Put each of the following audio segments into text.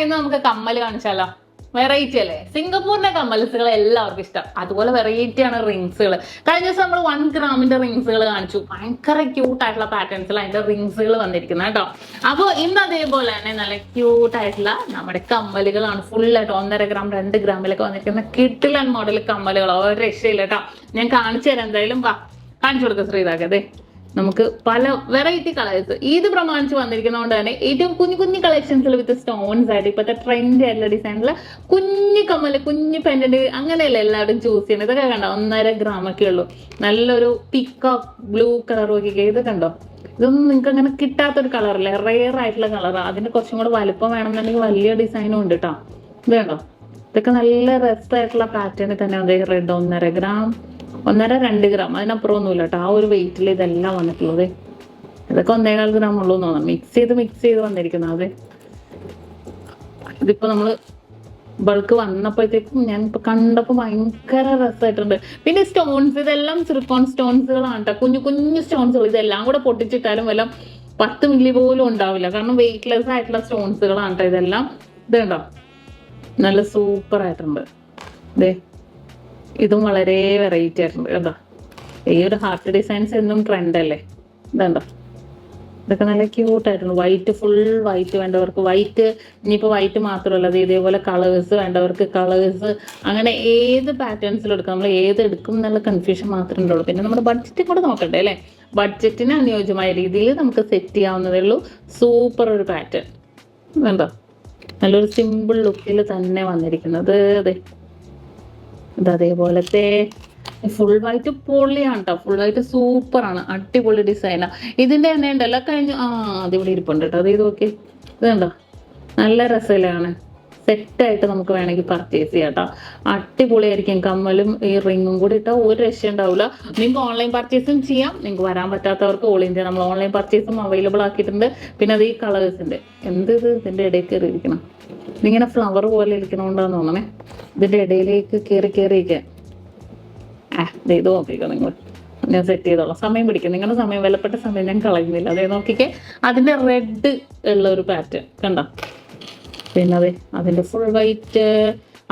ഇന്ന് നമുക്ക് കമ്മൽ കാണിച്ചാലോ. വെറൈറ്റി അല്ലേ? സിംഗപ്പൂരിന്റെ കമ്മൽസുകൾ എല്ലാവർക്കും ഇഷ്ടം. അതുപോലെ വെറൈറ്റി ആണ് റിങ്സുകൾ. കഴിഞ്ഞ ദിവസം നമ്മൾ 1 ഗ്രാമിന്റെ റിങ്സുകൾ കാണിച്ചു. ഭയങ്കര ക്യൂട്ട് ആയിട്ടുള്ള പാറ്റേൺസിൽ അതിന്റെ റിങ്സുകൾ വന്നിരിക്കുന്നത് കേട്ടോ. അപ്പോൾ ഇന്ന് അതേപോലെ തന്നെ നല്ല ക്യൂട്ട് ആയിട്ടുള്ള നമ്മുടെ കമ്മലുകളാണ്. ഫുള്ളായിട്ട് 1.5 ഗ്രാം 2 ഗ്രാമിലൊക്കെ വന്നിരിക്കുന്ന കിഡിലൻ മോഡൽ കമ്മലുകൾ. ഒരു രക്ഷയില്ല കേട്ടോ. ഞാൻ കാണിച്ചു തരാം. എന്തായാലും കാണിച്ചു കൊടുക്കുക ശ്രീതാക്കതേ. നമുക്ക് പല വെറൈറ്റി കളേഴ്സ് ഇത് പ്രമാണിച്ച് വന്നിരിക്കുന്നതുകൊണ്ട് തന്നെ ഏറ്റവും കുഞ്ഞു കുഞ്ഞു കളക്ഷൻസിൽ വിത്ത് സ്റ്റോൺസ് ആയിട്ട് ഇപ്പോഴത്തെ ട്രെൻഡ് ആയിട്ടുള്ള ഡിസൈനിൽ കുഞ്ഞു കമ്മല് കുഞ്ഞു പെൻഡന്റ് അങ്ങനെയല്ല എല്ലാവരും ചൂസ് ചെയ്യുന്നത്. ഇതൊക്കെ കണ്ടോ 1.5 ഗ്രാമൊക്കെ ഉള്ളൂ. നല്ലൊരു പിക്കോക്ക് ബ്ലൂ കളർ നോക്കിക്കേ. ഇത് കണ്ടോ, ഇതൊന്നും നിങ്ങൾക്ക് അങ്ങനെ കിട്ടാത്തൊരു കളറല്ലേ, റെയർ ആയിട്ടുള്ള കളറാണ്. അതിന് കുറച്ചും കൂടെ വലുപ്പം വേണമെന്നുണ്ടെങ്കിൽ വലിയ ഡിസൈനും ഉണ്ട് കേട്ടോ. ഇത് കണ്ടോ, ഇതൊക്കെ നല്ല രസമായിട്ടുള്ള പാറ്റേണിൽ തന്നെ അതേ റെഡ് 1.5 ഗ്രാം 1.5-2 ഗ്രാം അതിനപ്പുറം ഒന്നുമില്ല കേട്ടോ. ആ ഒരു വെയിറ്റിൽ ഇതെല്ലാം വന്നിട്ടുള്ളത്. ഇതൊക്കെ 1.25 ഗ്രാം ഉള്ളൂ എന്ന് തോന്നുന്നു. മിക്സ് ചെയ്ത് വന്നിരിക്കുന്നത്. അതെ, ഇതിപ്പോ നമ്മള് ബൾക്ക് വന്നപ്പോഴത്തേക്കും ഞാൻ ഇപ്പൊ കണ്ടപ്പോ ഭയങ്കര രസമായിട്ടുണ്ട്. പിന്നെ സ്റ്റോൺസ് ഇതെല്ലാം സിർക്കോൺ സ്റ്റോൺസുകളാണ് കേട്ടോ. കുഞ്ഞു കുഞ്ഞു സ്റ്റോൺസുകൾ. ഇതെല്ലാം കൂടെ പൊട്ടിച്ചിട്ടാലും വല്ല 10 മില്ലി പോലും ഉണ്ടാവില്ല. കാരണം വെയിറ്റ്ലെസ് ആയിട്ടുള്ള സ്റ്റോൺസുകളാണ് കേട്ടോ ഇതെല്ലാം. ഇത് കണ്ടോ, നല്ല സൂപ്പർ ആയിട്ടുണ്ട്. ഇതേ ഇതും വളരെ വെറൈറ്റി ആയിട്ടുണ്ട് കേട്ടോ. ഈ ഒരു ഹാർട്ട് ഡിസൈൻസ് എന്നും ട്രെൻഡ് അല്ലേ. ഇതുണ്ടോ, ഇതൊക്കെ നല്ല ക്യൂട്ടായിട്ടുണ്ട്. വൈറ്റ്, ഫുൾ വൈറ്റ് വേണ്ടവർക്ക് വൈറ്റ്, ഇനിയിപ്പോൾ വൈറ്റ് മാത്രമല്ല അത് ഇതേപോലെ കളേഴ്സ് വേണ്ടവർക്ക് കളേഴ്സ്, അങ്ങനെ ഏത് പാറ്റേൺസിലും എടുക്കാം. നമ്മൾ ഏത് എടുക്കും എന്നുള്ള കൺഫ്യൂഷൻ മാത്രമേ ഉള്ളൂ. പിന്നെ നമ്മുടെ ബഡ്ജറ്റും കൂടെ നോക്കട്ടെ അല്ലേ. ബഡ്ജറ്റിന് അനുയോജ്യമായ രീതിയിൽ നമുക്ക് സെറ്റ് ചെയ്യാവുന്നതേ ഉള്ളൂ. സൂപ്പർ ഒരു പാറ്റേൺ വേണ്ടോ, നല്ലൊരു സിമ്പിൾ ലുക്കിൽ തന്നെ വന്നിരിക്കുന്നത്. അതെ, ഇത് അതേപോലത്തെ ഫുൾ വൈറ്റ് പൊളിയാണ് കേട്ടോ. ഫുൾ വൈറ്റ് സൂപ്പറാണ്, അടിപൊളി ഡിസൈനാണ്. ഇതിന്റെ തന്നെ ഉണ്ടല്ലോ കഴിഞ്ഞു അതിവിടെ ഇരിപ്പുണ്ട് കേട്ടോ. അത് ഇത് നോക്കി, ഇത് കണ്ടോ, നല്ല രസമാണ്. സെറ്റായിട്ട് നമുക്ക് വേണമെങ്കിൽ പർച്ചേസ് ചെയ്യാം കേട്ടോ. അടിപൊളിയായിരിക്കും. കമ്മലും ഈ റിങ്ങും കൂടി ഇട്ടാൽ ഒരു രക്ഷ ഉണ്ടാവില്ല. നിങ്ങൾക്ക് ഓൺലൈൻ പർച്ചേസും ചെയ്യാം. നിങ്ങൾക്ക് വരാൻ പറ്റാത്തവർക്ക് ഓൾ ഇന്ത്യ നമ്മൾ ഓൺലൈൻ പർച്ചേസും അവൈലബിൾ ആക്കിയിട്ടുണ്ട്. പിന്നെ അത് ഈ കളേഴ്സിന്റെ എന്ത് ഇത് ഇതിന്റെ ഇടയിൽ കയറി ഇരിക്കണം. ഇതിങ്ങനെ ഫ്ലവർ പോലെ ഇരിക്കണോണ്ടാന്ന് തോന്നണേ. ഇതിന്റെ ഇടയിലേക്ക് കയറിയിരിക്കാൻ ഇത് നോക്കിക്കോ നിങ്ങൾ. ഞാൻ സെറ്റ് ചെയ്തോളാം. സമയം പിടിക്കും. നിങ്ങളുടെ സമയം, വിലപ്പെട്ട സമയം ഞാൻ കളയുന്നില്ല. അതേ നോക്കിക്കേ, അതിന്റെ റെഡ് ഉള്ള ഒരു പാറ്റേൺ കണ്ടോ. പിന്നെ അതെ അതിന്റെ ഫുൾ വൈറ്റ്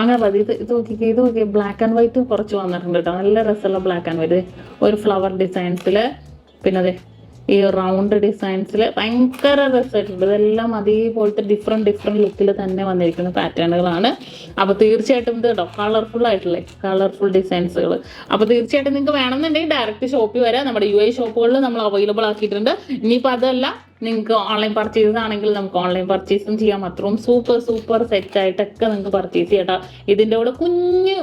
അങ്ങനെ മതി. ഇത് നോക്കിക്കേ, ബ്ലാക്ക് ആൻഡ് വൈറ്റ് കുറച്ച് വന്നിട്ടുണ്ട് കേട്ടോ. നല്ല രസമുള്ള ബ്ലാക്ക് ആൻഡ് വൈറ്റ് ഒരു ഫ്ലവർ ഡിസൈൻസില്. പിന്നെ അതെ ഈ റൗണ്ട് ഡിസൈൻസിൽ ഭയങ്കര രസമായിട്ടുണ്ട്. ഇതെല്ലാം അതേപോലത്തെ ഡിഫറെന്റ് ലുക്കിൽ തന്നെ വന്നിരിക്കുന്ന പാറ്റേണുകളാണ്. അപ്പൊ തീർച്ചയായിട്ടും ഇത് കേട്ടോ കളർഫുൾ ഡിസൈൻസുകൾ. അപ്പൊ തീർച്ചയായിട്ടും നിങ്ങൾക്ക് വേണമെന്നുണ്ടെങ്കിൽ ഡയറക്റ്റ് ഷോപ്പിൽ വരാം. നമ്മുടെ UAE ഷോപ്പുകളിൽ നമ്മൾ അവൈലബിൾ ആക്കിയിട്ടുണ്ട്. ഇനിയിപ്പോൾ അതല്ല നിങ്ങൾക്ക് ഓൺലൈൻ പർച്ചേസ് ആണെങ്കിൽ നമുക്ക് ഓൺലൈൻ പർച്ചേസും ചെയ്യാം. അത്രയും സൂപ്പർ സെറ്റ് ആയിട്ടൊക്കെ നിങ്ങൾക്ക് പർച്ചേസ് ചെയ്യട്ടോ. ഇതിൻ്റെ കൂടെ കുഞ്ഞു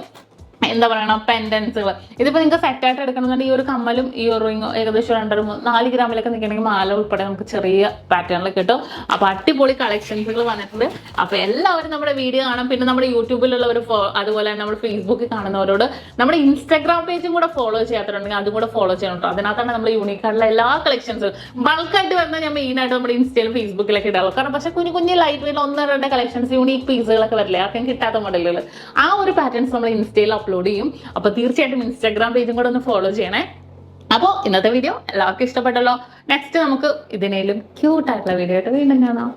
എന്താ പറയണ പെൻഡൻസുകൾ. ഇതിപ്പോ നിങ്ങൾക്ക് സെറ്റ് ആയിട്ട് എടുക്കണമെന്നുണ്ടെങ്കിൽ ഈ ഒരു കമ്മലും ഈ ഒരു റിങ്ങും ഏകദേശം 2-4 ഗ്രാമിലൊക്കെ നിൽക്കണമെങ്കിൽ മാല ഉൾപ്പെടെ നമുക്ക് ചെറിയ പാറ്റേണിൽ കിട്ടും. അപ്പൊ അടിപൊളി കളക്ഷൻസുകൾ വന്നിട്ടുണ്ട്. അപ്പൊ എല്ലാവരും നമ്മുടെ വീഡിയോ കാണാം. പിന്നെ നമ്മുടെ യൂട്യൂബിലുള്ളവർ, അതുപോലെ തന്നെ നമ്മുടെ ഫേസ്ബുക്കിൽ കാണുന്നവരോട് നമ്മുടെ ഇൻസ്റ്റാഗ്രാം പേജും കൂടെ ഫോളോ ചെയ്യാത്തവരുണ്ടെങ്കിൽ അതും കൂടെ ഫോളോ ചെയ്യണം കേട്ടോ. അതിനകത്താണ് നമ്മൾ യൂണീക്ക് ആയിട്ടുള്ള എല്ലാ കളക്ഷൻസും ബൾക്കായിട്ട് വരുന്നത് ഞാൻ മെയിനായിട്ട് നമ്മുടെ ഇൻസ്റ്റയിലും ഫേസ്ബുക്കിലൊക്കെ ഇടാറുള്ളൂ. കാരണം പക്ഷേ കുഞ്ഞു ലൈറ്റ് വെയിൽ 1-2 കളക്ഷൻസ് യൂണീക്ക് പീസുകളൊക്കെ വരില്ലേ, ആർക്കും കിട്ടാത്ത മോഡലുകൾ, ആ ഒരു പാറ്റേൺസ് നമ്മൾ ഇൻസ്റ്റയിൽ അപ്ലോഡ് ചെയ്യും. അപ്പൊ തീർച്ചയായിട്ടും ഇൻസ്റ്റാഗ്രാം പേജും കൂടെ ഒന്ന് ഫോളോ ചെയ്യണേ. അപ്പോൾ ഇന്നത്തെ വീഡിയോ എല്ലാവർക്കും ഇഷ്ടപ്പെട്ടല്ലോ. നെക്സ്റ്റ് നമുക്ക് ഇതിനേലും ക്യൂട്ടായിട്ടുള്ള വീഡിയോ ആയിട്ട് വീണ്ടും കാണാം.